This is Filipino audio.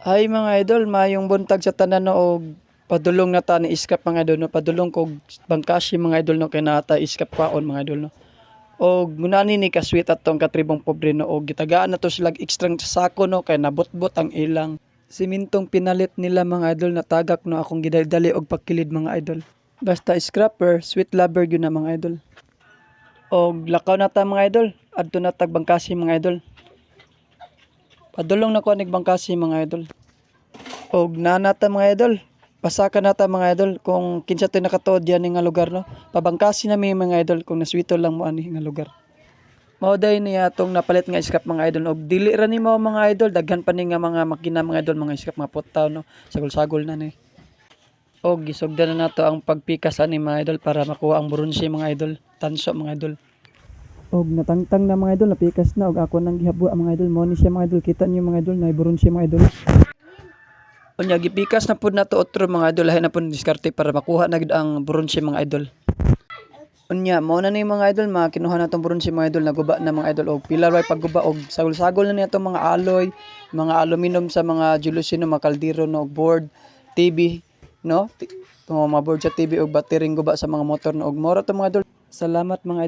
Hi mga idol, mayong buntag sa tanan no og padulong na ta ni iskap mga idol no, padulong kog bangkasi mga idol no kay nata iskap kwaon mga idol no. Og ngunani ni kasweet atong katribong pobre no og gitagaan na to sila ekstrang sako no kay nabot-bot ang ilang simintong pinalit nila mga idol na tagak no akong gidali og pagkilid mga idol. Basta scrapper, sweet lover gyud na mga idol. Og lakaw na ta mga idol, adto na tag bangkasi mga idol. Padulong na ko nig bangkasi mga idol. Og nanata mga idol, pasaka nata mga idol kung kinsa tay nakatuod diyan nga lugar no. Pabangkasi na mi mga idol kung naswito lang mo ani nga lugar. Mao day niya tong napalit nga iskap mga idol og dili ra ni mo mga idol daghan pa ni nga mga makina mga idol mga iskap mga putaw no. Sagol-sagol na ni. Og gisugdan na nato ang pagpikas ani mga idol para makuha ang bronze mga idol, tanso mga idol. Og natangtang na mga idol, napikas na og ako nang gihabwa mga idol. Mo ni siya mga idol, kita niyo mga idol, naiburon siya mga idol. Unya gipikas na pud nato otro mga idol, lahi na pud diskarte para makuha na gid ang bronze mga idol. Unya mao na ni mga idol, makinuha na tong bronze mga idol, naguba na mga idol og pilar way pagguba og sagol-sagol na niya tong mga alloy, mga aluminum sa mga jelusino, mga kaldero no, og board, TV no. Mga board sa TV og battery guba sa mga motor no og mora to mga idol. Salamat mga idol.